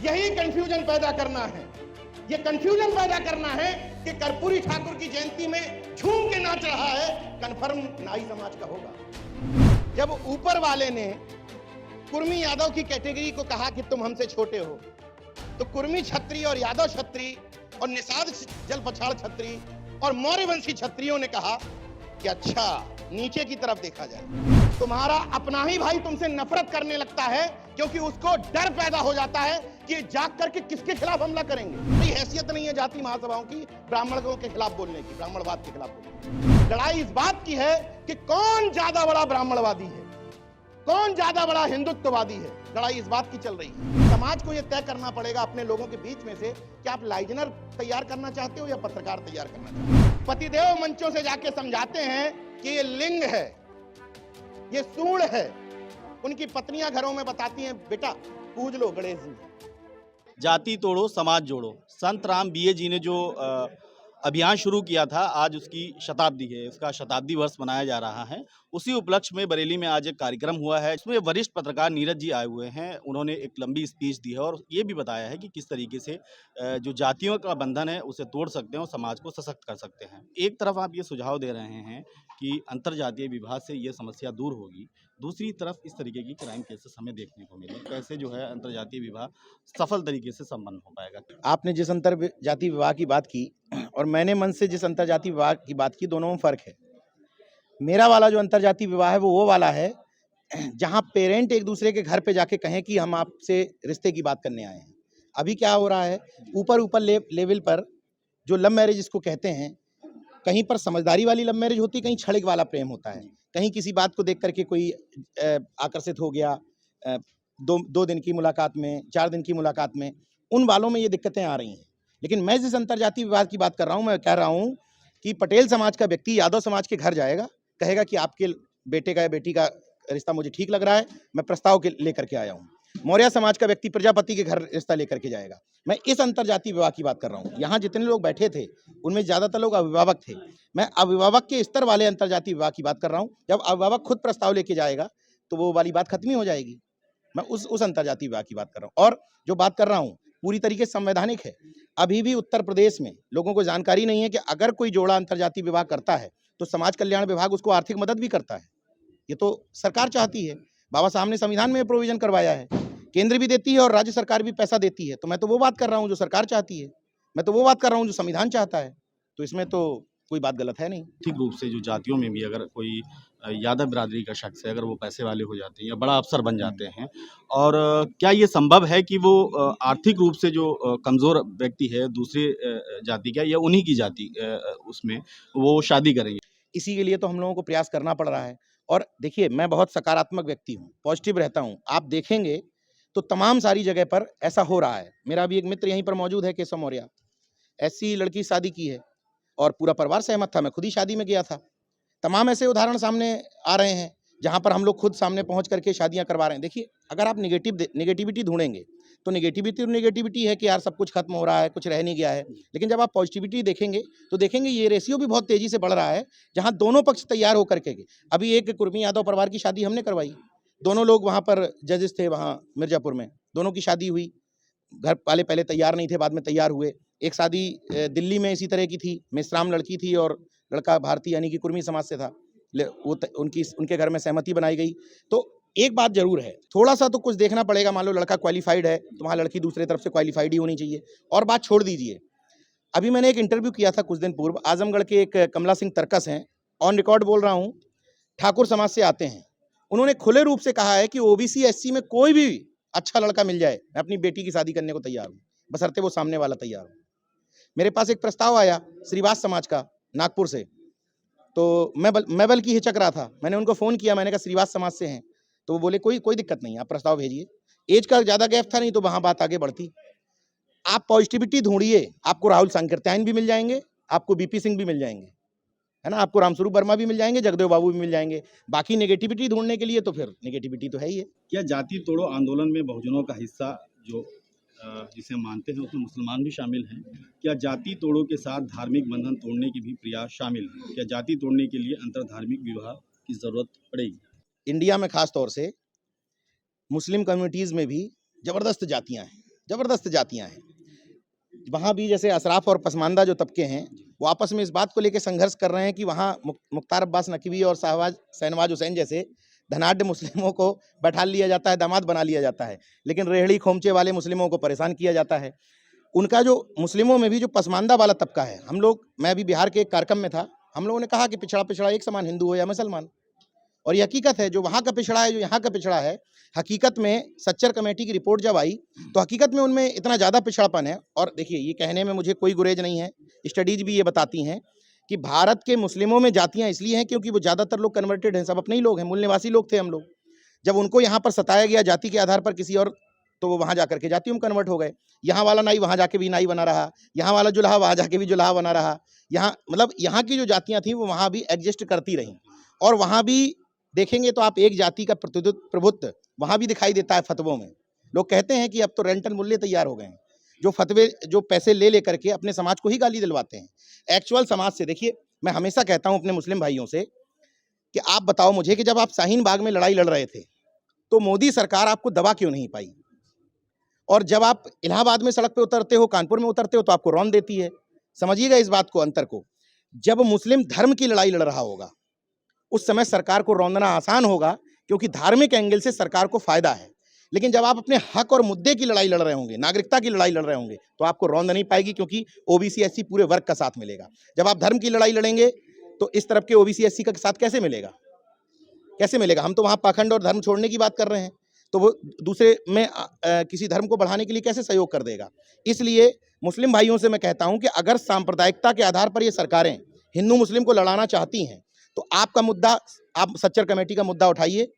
यही कंफ्यूजन पैदा करना है। ये कंफ्यूजन पैदा करना है कि कर्पूरी ठाकुर की जयंती में झूम के नाच रहा है, कन्फर्म नाई समाज का होगा। जब ऊपर वाले ने कुर्मी यादव की कैटेगरी को कहा कि तुम हमसे छोटे हो, तो कुर्मी छत्री और यादव छत्री और निषाद जल पछाड़ छत्री और मौर्यवंशी छत्रियों ने कहा कि अच्छा नीचे की तरफ देखा जाए। तुम्हारा अपना ही भाई तुमसे नफरत करने लगता है क्योंकि उसको डर पैदा हो जाता है कि जाग करके किसके खिलाफ हमला करेंगे। कोई हैसियत नहीं है जाति महासभाओं की ब्राह्मणों के खिलाफ बोलने की, ब्राह्मणवाद के खिलाफ बोलने की। लड़ाई इस बात की है कि कौन ज्यादा बड़ा ब्राह्मणवादी है, कौन ज्यादा बड़ा हिंदुत्ववादी है। लड़ाई इस बात की चल रही है। समाज को यह तय करना पड़ेगा अपने लोगों के बीच में से कि आप लाइजनर तैयार करना चाहते हो या पत्रकार तैयार करना चाहते हो। पतिदेव मंचों से जाके समझाते हैं कि ये लिंग है, ये सूंड है। उनकी पत्नियां घरों में बताती हैं बेटा पूज लो गणेश जी। जाति तोड़ो समाज जोड़ो, संत राम बीए जी ने जो अभियान शुरू किया था, आज उसकी शताब्दी है। इसका शताब्दी वर्ष मनाया जा रहा है। उसी उपलक्ष्य में बरेली में आज एक कार्यक्रम हुआ है। इसमें वरिष्ठ पत्रकार नीरज जी आए हुए हैं। उन्होंने एक लंबी स्पीच दी है और ये भी बताया है कि किस तरीके से जो जातियों का बंधन है उसे तोड़ सकते हैं और समाज को सशक्त कर सकते हैं। एक तरफ आप ये सुझाव दे रहे हैं कि अंतर्जातीय विवाह से ये समस्या दूर होगी, दूसरी तरफ इस तरीके की क्राइम केसेस हमें देखने को मिले। कैसे जो है अंतर्जातीय विवाह सफल तरीके से संपन्न हो पाएगा? आपने जिस अंतर जाति विवाह की बात की और मैंने मन से जिस अंतर जाति विवाह की बात की, दोनों में फर्क है। मेरा वाला जो अंतर जाति विवाह है वो वाला है जहां पेरेंट एक दूसरे के घर पे जाके कहें कि हम आपसे रिश्ते की बात करने आए हैं। अभी क्या हो रहा है, ऊपर ऊपर लेवल पर जो लव मैरिज इसको कहते हैं, कहीं पर समझदारी वाली लव मैरिज होती है, कहीं छड़क वाला प्रेम होता है। कहीं किसी बात को देख करके कोई आकर्षित हो गया, दो दिन की मुलाकात में, 4 दिन की मुलाकात में, उन वालों में ये दिक्कतें आ रही हैं। लेकिन मैं जिस अंतर्जातीय विवाह की बात कर रहा हूँ, मैं कह रहा हूँ कि पटेल समाज का व्यक्ति यादव समाज के घर जाएगा, कहेगा कि आपके बेटे का या बेटी का रिश्ता मुझे ठीक लग रहा है, मैं प्रस्ताव के लेकर के आया हूँ। मौर्य समाज का व्यक्ति प्रजापति के घर रिश्ता लेकर के जाएगा। मैं इस अंतर्जातीय विवाह की बात कर रहा हूँ। यहाँ जितने लोग बैठे थे उनमें ज्यादातर लोग अभिभावक थे। मैं अभिभावक के स्तर वाले अंतर्जातीय विवाह की बात कर रहा हूँ। जब अभिभावक खुद प्रस्ताव लेके जाएगा तो वो वाली बात खत्म ही हो जाएगी। मैं उस अंतर्जातीय विवाह की बात कर रहा हूँ। और जो बात कर रहा हूँ पूरी तरीके से संवैधानिक है। अभी भी उत्तर प्रदेश में लोगों को जानकारी नहीं है कि अगर कोई जोड़ा अंतर्जातीय विवाह करता है तो समाज कल्याण विभाग उसको आर्थिक मदद भी करता है। ये तो सरकार चाहती है, बाबा साहब ने संविधान में प्रोविजन करवाया है। केंद्र भी देती है और राज्य सरकार भी पैसा देती है। तो मैं तो वो बात कर रहा हूँ जो सरकार चाहती है, मैं तो वो बात कर रहा हूँ जो संविधान चाहता है। तो इसमें तो कोई बात गलत है नहीं। ठीक रूप से जो जातियों में भी अगर कोई यादव बिरादरी का शख्स है, अगर वो पैसे वाले हो जाते हैं या बड़ा अफसर बन जाते हैं, और क्या ये संभव है कि वो आर्थिक रूप से जो कमज़ोर व्यक्ति है दूसरे जाति का या उन्हीं की जाति उसमें वो शादी करेंगे? इसी के लिए तो हम लोगों को प्रयास करना पड़ रहा है। और देखिए, मैं बहुत सकारात्मक व्यक्ति हूँ, पॉजिटिव रहता हूँ। आप देखेंगे तो तमाम सारी जगह पर ऐसा हो रहा है। मेरा भी एक मित्र यहीं पर मौजूद है, केशव मौर्य, ऐसी लड़की शादी की है और पूरा परिवार सहमत था। मैं खुद ही शादी में गया था। तमाम ऐसे उदाहरण सामने आ रहे हैं जहां पर हम लोग खुद सामने पहुंच करके शादियां करवा रहे हैं। देखिए, अगर आप नेगेटिविटी ढूंढेंगे तो नेगेटिविटी है कि यार सब कुछ खत्म हो रहा है, कुछ रह नहीं गया है। लेकिन जब आप पॉजिटिविटी देखेंगे तो देखेंगे ये रेशियो भी बहुत तेजी से बढ़ रहा है, जहां दोनों पक्ष तैयार होकर के। अभी एक कुर्मी यादव परिवार की शादी हमने करवाई। दोनों लोग वहां पर जजेस थे, वहां मिर्जापुर में दोनों की शादी हुई। घर वाले पहले तैयार नहीं थे, बाद में तैयार हुए। एक शादी दिल्ली में इसी तरह की थी, मिश्राम लड़की थी और लड़का भारतीय यानी कि कुर्मी समाज से था। उनके घर में सहमति बनाई गई। तो एक बात जरूर है, थोड़ा सा तो कुछ देखना पड़ेगा। मान लो लड़का क्वालिफाइड है तो वहाँ लड़की दूसरे तरफ से क्वालिफाइड ही होनी चाहिए। और बात छोड़ दीजिए, अभी मैंने एक इंटरव्यू किया था कुछ दिन पूर्व, आजमगढ़ के एक कमला सिंह तरकस हैं, ऑन रिकॉर्ड बोल रहा हूँ, ठाकुर समाज से आते हैं। उन्होंने खुले रूप से कहा है कि ओबीसी एससी में कोई भी अच्छा लड़का मिल जाए, मैं अपनी बेटी की शादी करने को तैयार हूँ, बशर्ते वो सामने वाला तैयार हो। मेरे पास एक प्रस्ताव आया श्रीवास समाज का नागपुर से, तो मैं बल्कि हिचक रहा था। मैंने उनको फ़ोन किया, मैंने कहा श्रीवास समाज से हैं, तो वो बोले कोई दिक्कत नहीं, आप प्रस्ताव भेजिए। एज का ज़्यादा गैप था, नहीं तो वहाँ बात आगे बढ़ती। आप पॉजिटिविटी ढूंढिए, आपको राहुल सांकृत्यायन भी मिल जाएंगे, आपको बीपी सिंह भी मिल जाएंगे, है ना, आपको रामस्वरूप वर्मा भी मिल जाएंगे, जगदेव बाबू भी मिल जाएंगे। बाकी नेगेटिविटी ढूंढने के लिए तो फिर नेगेटिविटी तो है ही है। क्या जाति तोड़ो आंदोलन में बहुजनों का हिस्सा जो जिसे मानते हैं उसमें मुसलमान भी शामिल हैं? क्या जाति तोड़ो के साथ धार्मिक बंधन तोड़ने की भी प्रयास शामिल है? क्या जाति तोड़ने के लिए अंतरधार्मिक विवाह की जरूरत पड़ेगी? इंडिया में खास तौर से मुस्लिम कम्युनिटीज़ में भी ज़बरदस्त जातियाँ हैं। जबरदस्त जातियां हैं। वहाँ भी जैसे अशराफ और पसमानदा जो तबके हैं, वो आपस में इस बात को लेके संघर्ष कर रहे हैं कि वहाँ मुख्तार अब्बास नकवी और शहनवाज हुसैन जैसे धनाढ्य मुस्लिमों को बैठा लिया जाता है, दामाद बना लिया जाता है, लेकिन रेहड़ी खोमचे वाले मुस्लिमों को परेशान किया जाता है। उनका जो मुस्लिमों में भी जो पसमानदा वाला तबका है, मैं भी बिहार के एक कार्यक्रम में था, हम लोगों ने कहा कि पिछड़ा एक समान हिंदू हो या मुसलमान, और ये हकीकत है, जो वहाँ का पिछड़ा है, जो यहाँ का पिछड़ा है, हकीकत में सच्चर कमेटी की रिपोर्ट जब आई तो हकीकत में उनमें इतना ज़्यादा पिछड़ापन है। और देखिए, ये कहने में मुझे कोई गुरेज नहीं है, स्टडीज भी ये बताती हैं कि भारत के मुस्लिमों में जातियाँ इसलिए हैं क्योंकि वो ज़्यादातर लोग कन्वर्टेड हैं, सब अपने ही लोग हैं, मूल निवासी लोग थे हम लोग। जब उनको यहाँ पर सताया गया जाति के आधार पर किसी और, तो वो वहाँ जाकर के जातियों में कन्वर्ट हो गए। यहाँ वाला नाई वहाँ जाके भी नाई बना रहा, यहाँ वाला जुल्हा वहाँ जाके भी जुल्हा बना रहा। यहाँ मतलब यहाँ की जो जातियाँ थी वो वहाँ भी एग्जिस्ट करती रहीं, और वहाँ भी देखेंगे तो आप एक जाति का प्रभुत्व वहाँ भी दिखाई देता है फतवों में। लोग कहते हैं कि अब तो रेंटल मूल्य तैयार हो गए हैं, जो फतवे जो पैसे ले लेकर के अपने समाज को ही गाली दिलवाते हैं एक्चुअल समाज से। देखिए, मैं हमेशा कहता हूँ अपने मुस्लिम भाइयों से कि आप बताओ मुझे कि जब आप शाहीन बाग में लड़ाई लड़ रहे थे तो मोदी सरकार आपको दबा क्यों नहीं पाई, और जब आप इलाहाबाद में सड़क पे उतरते हो, कानपुर में उतरते हो, तो आपको रौंद देती है। समझिएगा इस बात को, अंतर को। जब मुस्लिम धर्म की लड़ाई लड़ रहा होगा उस समय सरकार को रौंदना आसान होगा, क्योंकि धार्मिक एंगल से सरकार को फायदा है। लेकिन जब आप अपने हक और मुद्दे की लड़ाई लड़ रहे होंगे, नागरिकता की लड़ाई लड़ रहे होंगे, तो आपको रौंद नहीं पाएगी, क्योंकि ओबीसी एससी पूरे वर्ग का साथ मिलेगा। जब आप धर्म की लड़ाई लड़ेंगे तो इस तरफ के ओबीसी एससी का साथ कैसे मिलेगा, कैसे मिलेगा? हम तो वहाँ पाखंड और धर्म छोड़ने की बात कर रहे हैं, तो वो दूसरे में किसी धर्म को बढ़ाने के लिए कैसे सहयोग कर देगा? इसलिए मुस्लिम भाइयों से मैं कहता हूं कि अगर सांप्रदायिकता के आधार पर ये सरकारें हिंदू मुस्लिम को लड़ाना चाहती हैं, तो आपका मुद्दा, आप सच्चर कमेटी का मुद्दा उठाइए,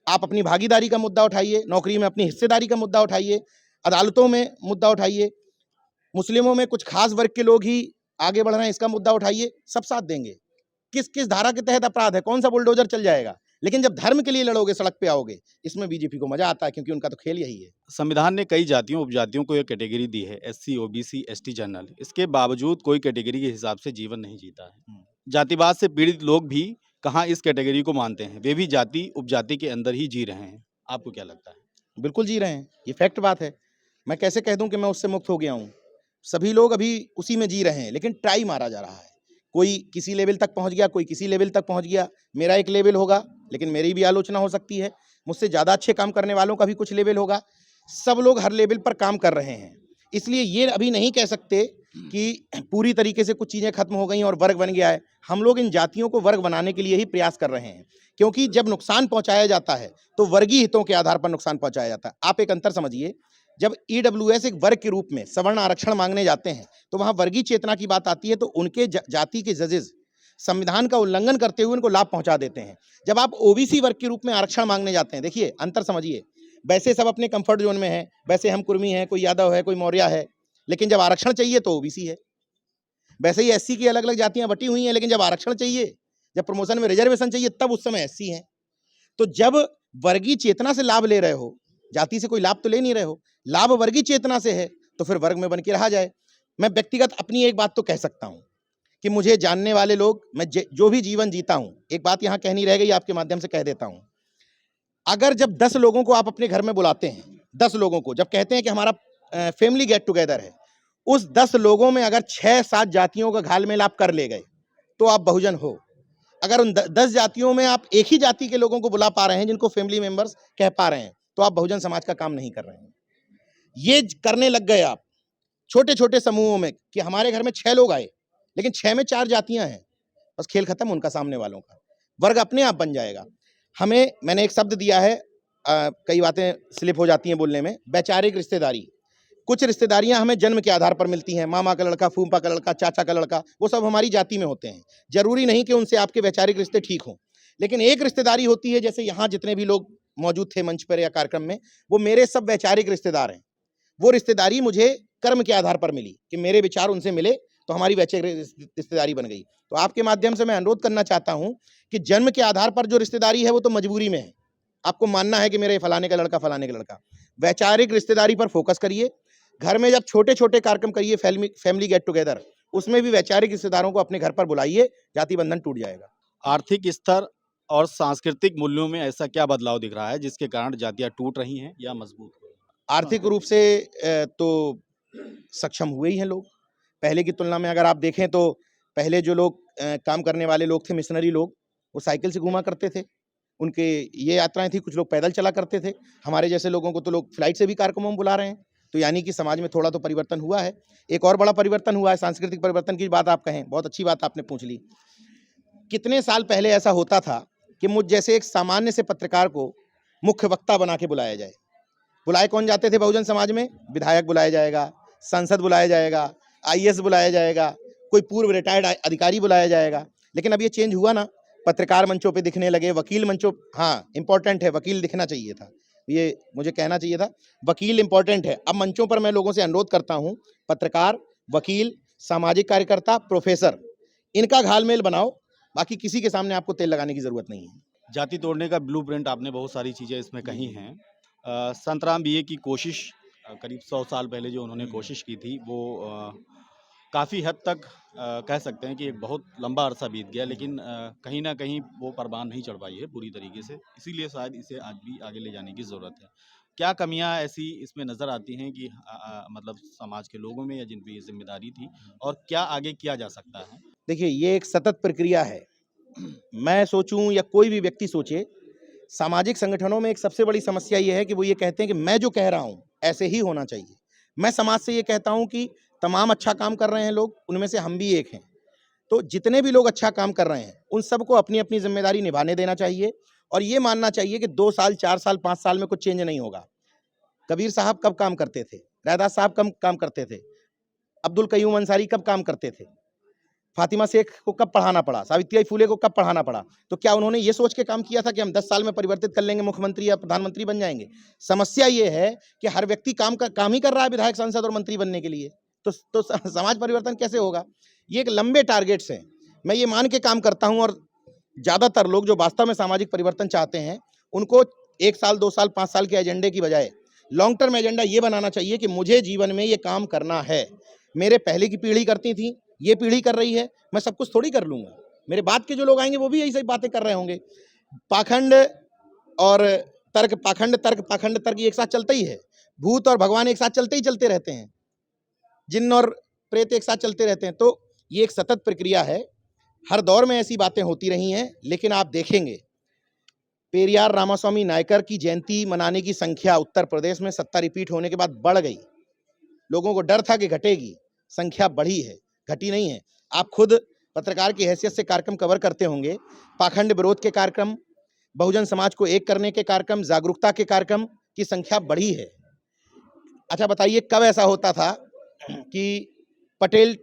आप अपनी भागीदारी का मुद्दा उठाइए, नौकरी में अपनी हिस्सेदारी का मुद्दा उठाइए, अदालतों में मुद्दा उठाइए, मुस्लिमों में कुछ खास वर्ग के लोग ही आगे बढ़ रहे हैं इसका मुद्दा उठाइए, सब साथ देंगे। किस किस धारा के तहत अपराध है, कौन सा बुलडोजर चल जाएगा, लेकिन जब धर्म के लिए लड़ोगे, सड़क पे आओगे, इसमें बीजेपी को मजा आता है, क्योंकि उनका तो खेल यही है। संविधान ने कई जातियों उपजातियों को एक कैटेगरी दी है, एससी, ओबीसी, एसटी, जनरल। इसके बावजूद कोई कैटेगरी के हिसाब से जीवन नहीं जीता है। जातिवाद से पीड़ित लोग भी कहाँ इस कैटेगरी को मानते हैं, वे भी जाति उपजाति के अंदर ही जी रहे हैं। आपको क्या लगता है? बिल्कुल जी रहे हैं, ये फैक्ट बात है। मैं कैसे कह दूं कि मैं उससे मुक्त हो गया हूं? सभी लोग अभी उसी में जी रहे हैं, लेकिन ट्राई मारा जा रहा है। कोई किसी लेवल तक पहुंच गया, कोई किसी लेवल तक पहुंच गया। मेरा एक लेवल होगा, लेकिन मेरी भी आलोचना हो सकती है। मुझसे ज़्यादा अच्छे काम करने वालों का भी कुछ लेवल होगा। सब लोग हर लेवल पर काम कर रहे हैं, इसलिए ये अभी नहीं कह सकते कि पूरी तरीके से कुछ चीज़ें खत्म हो गई और वर्ग बन गया है। हम लोग इन जातियों को वर्ग बनाने के लिए ही प्रयास कर रहे हैं, क्योंकि जब नुकसान पहुंचाया जाता है तो वर्गीय हितों के आधार पर नुकसान पहुंचाया जाता है। आप एक अंतर समझिए, जब ईडब्ल्यूएस एक वर्ग के रूप में सवर्ण आरक्षण मांगने जाते हैं, तो वहां वर्गीय चेतना की बात आती है, तो उनके जाति के जजेस संविधान का उल्लंघन करते हुए उनको लाभ पहुंचा देते हैं। जब आप ओबीसी वर्ग के रूप में आरक्षण मांगने जाते हैं, देखिए अंतर समझिए, वैसे सब अपने कंफर्ट जोन में है, वैसे हम कुर्मी हैं, कोई यादव है, कोई मौर्य है, लेकिन जब आरक्षण चाहिए तो ओबीसी है। वैसे ही एससी की अलग अलग जातियां बटी हुई हैं, लेकिन जब आरक्षण चाहिए, जब प्रमोशन में रिजर्वेशन चाहिए, तब उस समय एससी हैं। तो जब वर्गीय चेतना से लाभ ले रहे हो, जाति से कोई लाभ तो ले नहीं रहे हो, लाभ वर्गीय चेतना से है, तो फिर वर्ग में बन के रहा जाए। मैं व्यक्तिगत अपनी एक बात तो कह सकता हूं कि मुझे जानने वाले लोग, मैं जो भी जीवन जीता हूं, एक बात यहां कहनी रह गई, आपके माध्यम से कह देता हूं। अगर जब 10 लोगों को आप अपने घर में बुलाते हैं, 10 लोगों को जब कहते हैं कि हमारा फैमिली गेट टुगेदर है, उस 10 लोगों में अगर 6-7 जातियों का घालमेल आप कर ले गए, तो आप बहुजन हो। अगर उन 10 जातियों में आप एक ही जाति के लोगों को बुला पा रहे हैं, जिनको फैमिली मेंबर्स कह पा रहे हैं, तो आप बहुजन समाज का काम नहीं कर रहे हैं। ये करने लग गए आप छोटे छोटे समूहों में कि हमारे घर में 6 लोग आए, लेकिन 6 में 4 जातियां हैं, बस खेल खत्म उनका, सामने वालों का वर्ग अपने आप बन जाएगा। मैंने एक शब्द दिया है, कई बातें स्लिप हो जाती हैं बोलने में, वैचारिक रिश्तेदारी। कुछ रिश्तेदारियां हमें जन्म के आधार पर मिलती हैं, मामा का लड़का, फूफा का लड़का, चाचा का लड़का, वो सब हमारी जाति में होते हैं। जरूरी नहीं कि उनसे आपके वैचारिक रिश्ते ठीक हों, लेकिन एक रिश्तेदारी होती है, जैसे यहाँ जितने भी लोग मौजूद थे मंच पर या कार्यक्रम में, वो मेरे सब वैचारिक रिश्तेदार हैं। वो रिश्तेदारी मुझे कर्म के आधार पर मिली कि मेरे विचार उनसे मिले, तो हमारी वैचारिक रिश्तेदारी बन गई। तो आपके माध्यम से मैं अनुरोध करना चाहता हूं कि जन्म के आधार पर जो रिश्तेदारी है वो तो मजबूरी में है, आपको मानना है कि मेरे फलाने का लड़का, फलाने का लड़का। वैचारिक रिश्तेदारी पर फोकस करिए। घर में जब छोटे छोटे कार्यक्रम करिए, फैमिली गेट टुगेदर, उसमें भी वैचारिक रिश्तेदारों को अपने घर पर बुलाइए, जाति बंधन टूट जाएगा। आर्थिक स्तर और सांस्कृतिक मूल्यों में ऐसा क्या बदलाव दिख रहा है जिसके कारण जातियां टूट रही हैं या मजबूत हो रही हैं? आर्थिक रूप से तो सक्षम हुए ही हैं लोग। पहले की तुलना में अगर आप देखें तो पहले जो लोग काम करने वाले लोग थे, मिशनरी लोग, वो साइकिल से घूमा करते थे। उनके ये यात्राएं थी, कुछ लोग पैदल चला करते थे। हमारे जैसे लोगों को तो लोग फ्लाइट से भी कार्यक्रमों में बुला रहे हैं। तो यानी कि समाज में थोड़ा तो परिवर्तन हुआ है। एक और बड़ा परिवर्तन हुआ है, सांस्कृतिक परिवर्तन की बात आप कहें, बहुत अच्छी बात आपने पूछ ली। कितने साल पहले ऐसा होता था कि मुझ जैसे एक सामान्य से पत्रकार को मुख्य वक्ता बना के बुलाया जाए। बुलाए कौन जाते थे बहुजन समाज में? विधायक बुलाया जाएगा, सांसद बुलाया जाएगा, आईएएस बुलाया जाएगा, कोई पूर्व रिटायर्ड अधिकारी बुलाया जाएगा। लेकिन अब ये चेंज हुआ ना, पत्रकार मंचों पे दिखने लगे, वकील मंचों, हाँ इंपॉर्टेंट है, वकील दिखना चाहिए था, ये मुझे कहना चाहिए था, वकील इंपॉर्टेंट है। अब मंचों पर मैं लोगों से अनुरोध करता हूँ, पत्रकार, वकील, सामाजिक कार्यकर्ता, प्रोफेसर, इनका घालमेल बनाओ, बाकी किसी के सामने आपको तेल लगाने की जरूरत नहीं है। जाति तोड़ने का ब्लूप्रिंट आपने बहुत सारी चीज़ें इसमें कही हैं। संतराम बीए की कोशिश करीब 100 साल पहले जो उन्होंने कोशिश की थी वो काफ़ी हद तक कह सकते हैं कि एक बहुत लंबा अरसा बीत गया, लेकिन कहीं ना कहीं वो परवान नहीं चढ़ पाई है पूरी तरीके से। इसीलिए शायद इसे आज भी आगे ले जाने की ज़रूरत है। क्या कमियां ऐसी इसमें नज़र आती हैं कि मतलब समाज के लोगों में या जिन पे ये जिम्मेदारी थी, और क्या आगे किया जा सकता है? देखिए, ये एक सतत प्रक्रिया है। मैं सोचूं या कोई भी व्यक्ति सोचे, सामाजिक संगठनों में एक सबसे बड़ी समस्या ये है कि वो ये कहते हैं कि मैं जो कह रहा हूं ऐसे ही होना चाहिए। मैं समाज से ये कहता हूं कि तमाम अच्छा काम कर रहे हैं लोग, उनमें से हम भी एक हैं। तो जितने भी लोग अच्छा काम कर रहे हैं उन सबको अपनी अपनी जिम्मेदारी निभाने देना चाहिए और ये मानना चाहिए कि 2 साल, 4 साल, 5 साल में कुछ चेंज नहीं होगा। कबीर साहब कब काम करते थे? रैदास साहब कब काम करते थे? अब्दुल कयूम अंसारी कब काम करते थे? फातिमा शेख को कब पढ़ाना पड़ा? सावित्रीबाई फुले को कब पढ़ाना पड़ा? तो क्या उन्होंने ये सोच के काम किया था कि हम 10 साल में परिवर्तित कर लेंगे, मुख्यमंत्री या प्रधानमंत्री बन जाएंगे? समस्या ये है कि हर व्यक्ति काम ही कर रहा है विधायक, सांसद और मंत्री बनने के लिए। तो समाज परिवर्तन कैसे होगा? ये एक लंबे टारगेट्स हैं। मैं ये मान के काम करता हूं, और ज्यादातर लोग जो वास्तव में सामाजिक परिवर्तन चाहते हैं उनको 1 साल, 2 साल, 5 साल के एजेंडे की बजाय लॉन्ग टर्म एजेंडा ये बनाना चाहिए कि मुझे जीवन में ये काम करना है। मेरे पहले की पीढ़ी करती थी, ये पीढ़ी कर रही है, मैं सब कुछ थोड़ी कर लूंगा। मेरे बाद के जो लोग आएंगे वो भी यही सही बातें कर रहे होंगे। पाखंड और तर्क, पाखंड तर्क एक साथ चलता ही है। भूत और भगवान एक साथ चलते रहते हैं, जिन्न और प्रेत एक साथ चलते रहते हैं। तो ये एक सतत प्रक्रिया है, हर दौर में ऐसी बातें होती रही हैं। लेकिन आप देखेंगे, पेरियार रामास्वामी नायकर की जयंती मनाने की संख्या उत्तर प्रदेश में सत्ता रिपीट होने के बाद बढ़ गई। लोगों को डर था कि घटेगी, संख्या बढ़ी है, घटी नहीं है। आप खुद पत्रकार की हैसियत से कार्यक्रम कवर करते होंगे, पाखंड विरोध के कार्यक्रम, बहुजन समाज को एक करने के कार्यक्रम, जागरूकता के कार्यक्रम की संख्या बढ़ी है। अच्छा बताइए, कब ऐसा होता था कि पटेल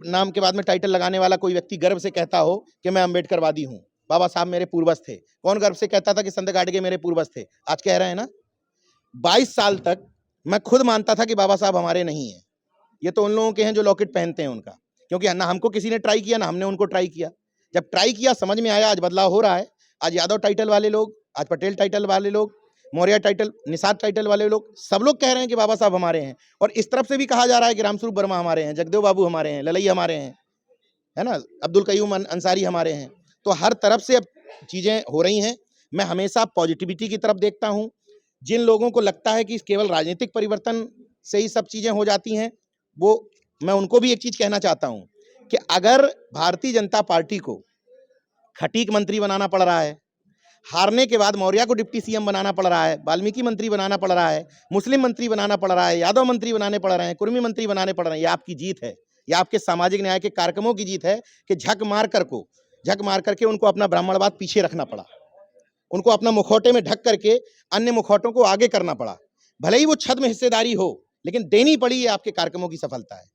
नाम के बाद में टाइटल लगाने वाला कोई व्यक्ति गर्व से कहता हो कि मैं अम्बेडकरवादी हूं, बाबा साहब मेरे पूर्वज थे? कौन गर्व से कहता था कि संत गाडगे मेरे पूर्वज थे? आज कह रहे हैं ना। 22 साल तक मैं खुद मानता था कि बाबा साहब हमारे नहीं है, ये तो उन लोगों के हैं जो लॉकेट पहनते हैं उनका, क्योंकि ना हमको किसी ने ट्राई किया ना हमने उनको ट्राई किया। जब ट्राई किया समझ में आया, आज बदलाव हो रहा है। आज यादव टाइटल वाले लोग, आज पटेल टाइटल वाले लोग, मौर्य टाइटल, निषाद टाइटल वाले लोग, सब लोग कह रहे हैं कि बाबा साहब हमारे हैं। और इस तरफ से भी कहा जा रहा है कि रामस्वरूप वर्मा हमारे हैं, जगदेव बाबू हमारे हैं, ललई हमारे हैं, है ना, अब्दुल कयूम अंसारी हमारे हैं। तो हर तरफ से अब चीजें हो रही हैं। मैं हमेशा पॉजिटिविटी की तरफ देखता हूं। जिन लोगों को लगता है कि केवल राजनीतिक परिवर्तन से ही सब चीजें हो जाती हैं, वो मैं उनको भी एक चीज कहना चाहता हूं कि अगर भारतीय जनता पार्टी को खटीक मंत्री बनाना पड़ रहा है, हारने के बाद मौर्य को डिप्टी सीएम बनाना पड़ रहा है, वाल्मीकि मंत्री बनाना पड़ रहा है, मुस्लिम मंत्री बनाना पड़ रहा है, यादव मंत्री बनाने पड़ रहे हैं, कुर्मी मंत्री बनाने पड़ रहे हैं, ये आपकी जीत है। ये आपके सामाजिक न्याय के कार्यक्रमों की जीत है कि झक मार करके उनको अपना ब्राह्मणवाद पीछे रखना पड़ा, उनको अपना मुखौटे में ढक करके अन्य मुखौटों को आगे करना पड़ा। भले ही वो छद में हिस्सेदारी हो, लेकिन देनी पड़ी, ये आपके कार्यक्रमों की सफलता है।